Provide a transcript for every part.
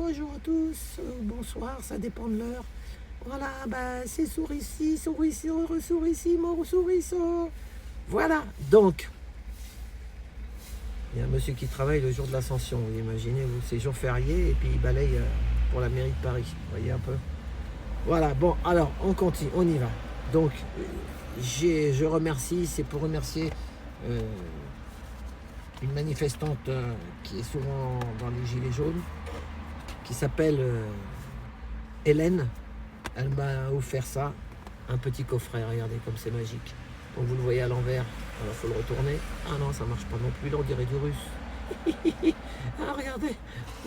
bonjour à tous, bonsoir, ça dépend de l'heure. Voilà, c'est Sourici, Sourissimo, Souriceau. Voilà, donc, il y a un monsieur qui travaille le jour de l'Ascension, vous imaginez, c'est jour férié, et puis il balaye pour la mairie de Paris, vous voyez un peu. Voilà, bon, alors, on continue, on y va. Donc, je remercie, c'est pour remercier une manifestante qui est souvent dans les gilets jaunes, qui s'appelle Hélène. Elle m'a offert ça, un petit coffret, regardez comme c'est magique. Donc vous le voyez à l'envers, alors il faut le retourner. Ah non, ça marche pas non plus, là on dirait du russe. Ah regardez,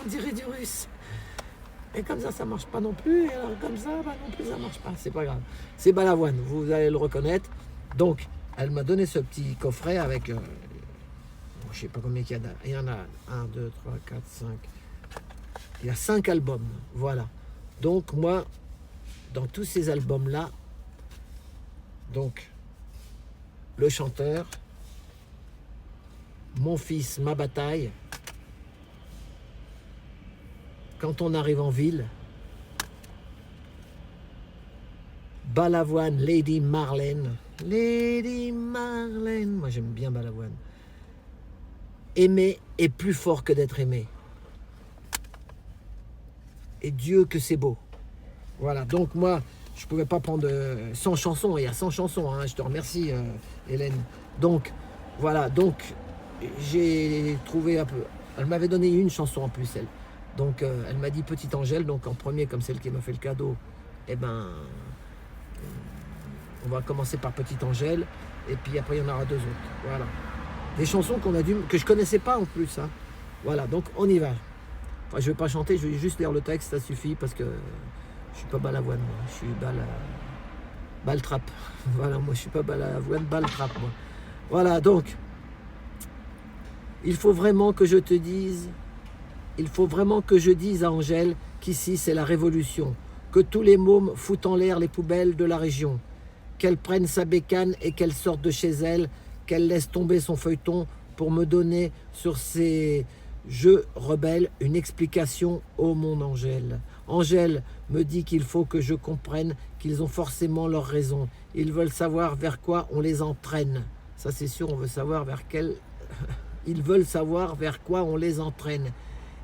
on dirait du russe. Et comme ça marche pas non plus, et alors comme ça, non plus ça marche pas, c'est pas grave. C'est Balavoine, vous allez le reconnaître. Donc, elle m'a donné ce petit coffret avec, je sais pas combien il y en a, 1, 2, 3, 4, 5. Il y a 5 albums, voilà. Donc moi, dans tous ces albums-là, donc, le chanteur, mon fils, ma bataille, quand on arrive en ville, Balavoine, Lady Marlène, moi j'aime bien Balavoine. Aimer est plus fort que d'être aimé. Et Dieu que c'est beau. Voilà, donc moi, je ne pouvais pas prendre 100 chansons, il y a 100 chansons, hein, je te remercie Hélène. Donc, voilà, donc j'ai trouvé un peu, elle m'avait donné une chanson en plus, elle. Donc, elle m'a dit Petite Angèle, donc en premier, comme celle qui m'a fait le cadeau, on va commencer par Petite Angèle, et puis après il y en aura 2 autres, voilà. Des chansons que je connaissais pas en plus, hein. Voilà, donc on y va. Enfin, je vais pas chanter, je vais juste lire le texte, ça suffit, parce que je suis pas Balavoine, moi. Je suis Baltrap. Voilà, moi je suis pas Balavoine, Baltrap, moi. Voilà, donc, il faut vraiment que je dise à Angèle qu'ici c'est la révolution, que tous les mômes foutent en l'air les poubelles de la région, qu'elle prenne sa bécane et qu'elle sorte de chez elle, qu'elle laisse tomber son feuilleton pour me donner sur ses jeux rebelles une explication, ô mon Angèle. Angèle me dit qu'il faut que je comprenne qu'ils ont forcément leur raison. Ils veulent savoir vers quoi on les entraîne. Ça c'est sûr, on veut savoir vers quel... Ils veulent savoir vers quoi on les entraîne.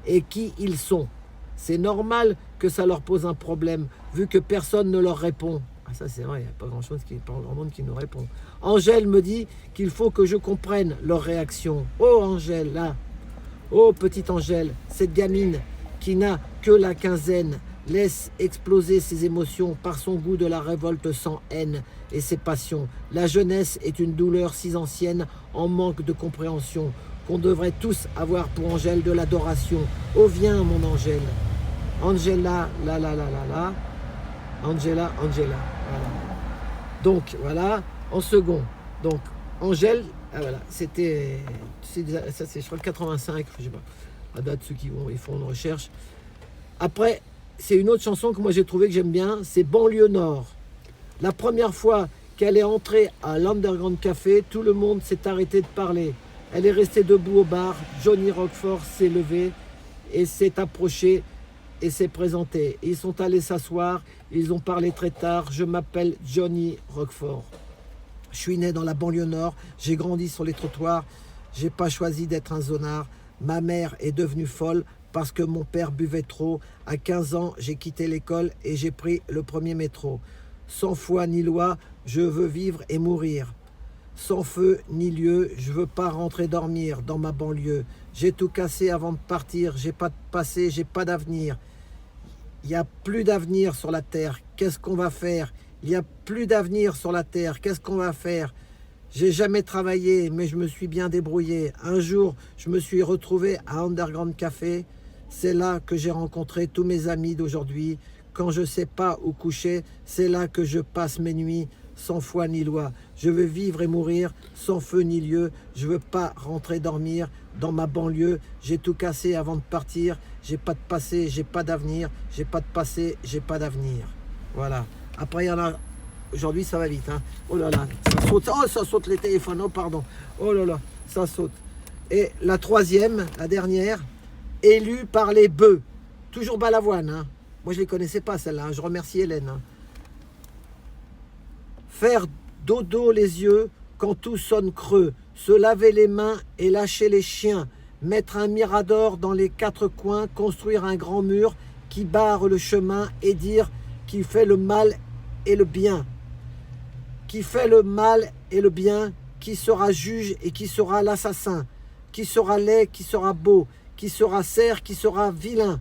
Et qui ils sont. C'est normal que ça leur pose un problème, vu que personne ne leur répond. Ah ça c'est vrai, il n'y a pas grand-chose, pas grand monde qui nous répond. Angèle me dit qu'il faut que je comprenne leur réaction. Oh Angèle, là. Oh petite Angèle, cette gamine qui n'a que la quinzaine, laisse exploser ses émotions par son goût de la révolte sans haine et ses passions. La jeunesse est une douleur si ancienne, en manque de compréhension, qu'on devrait tous avoir pour Angèle de l'adoration. Oh viens mon Angèle, Angela, Angela, voilà. Donc voilà, en second, donc Angèle, voilà, c'était, ça c'est je crois le 85, je sais pas, la date, ceux qui vont, ils font une recherche. Après, c'est une autre chanson que moi j'ai trouvé que j'aime bien, c'est Banlieue Nord. La première fois qu'elle est entrée à l'Underground Café, tout le monde s'est arrêté de parler. Elle est restée debout au bar, Johnny Roquefort s'est levé et s'est approché et s'est présenté. Ils sont allés s'asseoir, ils ont parlé très tard. Je m'appelle Johnny Roquefort. Je suis né dans la banlieue nord, j'ai grandi sur les trottoirs, j'ai pas choisi d'être un zonard. Ma mère est devenue folle parce que mon père buvait trop. À 15 ans, j'ai quitté l'école et j'ai pris le premier métro. Sans foi ni loi, je veux vivre et mourir. Sans feu ni lieu, je veux pas rentrer dormir dans ma banlieue. J'ai tout cassé avant de partir, j'ai pas de passé, j'ai pas d'avenir. Il n'y a plus d'avenir sur la terre, qu'est-ce qu'on va faire? Il n'y a plus d'avenir sur la terre, qu'est-ce qu'on va faire? J'ai jamais travaillé, mais je me suis bien débrouillé. Un jour, je me suis retrouvé à Underground Café. C'est là que j'ai rencontré tous mes amis d'aujourd'hui. Quand je sais pas où coucher, c'est là que je passe mes nuits, sans foi ni loi. Je veux vivre et mourir, sans feu ni lieu. Je veux pas rentrer dormir dans ma banlieue. J'ai tout cassé avant de partir. J'ai pas de passé, j'ai pas d'avenir. J'ai pas de passé, j'ai pas d'avenir. Voilà. Après, il y en a... Aujourd'hui, ça va vite. Hein. Oh là là, ça saute. Oh, ça saute les téléphones. Oh, pardon. Oh là là, ça saute. Et la troisième, la dernière, élue par les bœufs. Toujours Balavoine. Hein. Moi, je ne les connaissais pas, celle-là. Hein. Je remercie Hélène. Hein. Faire dodo les yeux quand tout sonne creux. Se laver les mains et lâcher les chiens. Mettre un mirador dans les quatre coins. Construire un grand mur qui barre le chemin et dire qui fait le mal et le bien. Qui fait le mal et le bien. Qui sera juge et qui sera l'assassin. Qui sera laid, qui sera beau. Qui sera serf, qui sera vilain.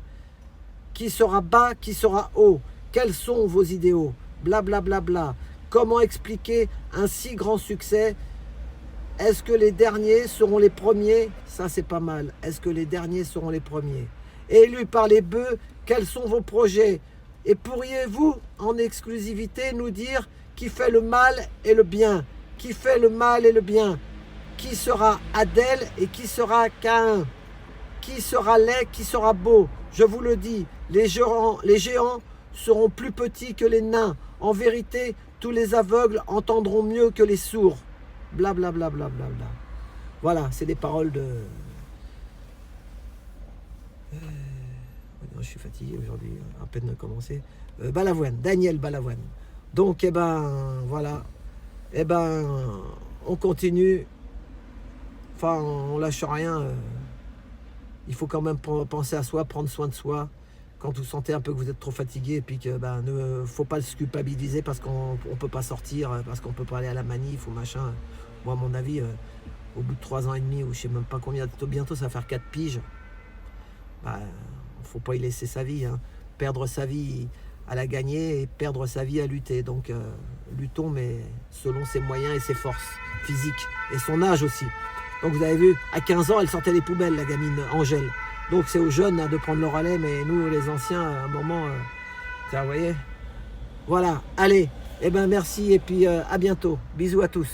Qui sera bas, qui sera haut. Quels sont vos idéaux? Blablabla. Bla, bla, bla. Comment expliquer un si grand succès? Est-ce que les derniers seront les premiers? Ça, c'est pas mal. Est-ce que les derniers seront les premiers? Élus par les bœufs, quels sont vos projets? Et pourriez-vous, en exclusivité, nous dire qui fait le mal et le bien? Qui fait le mal et le bien? Qui sera Adèle et qui sera Caïn? Qui sera laid, qui sera beau? Je vous le dis, les géants seront plus petits que les nains. En vérité, tous les aveugles entendront mieux que les sourds. Blablabla. Bla, bla, bla, bla. Voilà, c'est des paroles de... Je suis fatigué aujourd'hui, à peine de commencer. Balavoine, Daniel Balavoine. Donc, eh ben, voilà. Eh ben, on continue. Enfin, on lâche rien. Il faut quand même penser à soi, prendre soin de soi. Quand vous sentez un peu que vous êtes trop fatigué, et puis que ne faut pas se culpabiliser parce qu'on ne peut pas sortir, parce qu'on ne peut pas aller à la manif ou machin. Moi, à mon avis, au bout de 3 ans et demi, ou je sais même pas combien, bientôt ça va faire 4 piges, faut pas y laisser sa vie. Hein. Perdre sa vie à la gagner et perdre sa vie à lutter. Donc, luttons, mais selon ses moyens et ses forces physiques et son âge aussi. Donc, vous avez vu, à 15 ans, elle sortait les poubelles, la gamine Angèle. Donc c'est aux jeunes de prendre le relais, mais nous les anciens, à un moment, vous voyez. Voilà, allez, eh ben merci et puis à bientôt. Bisous à tous.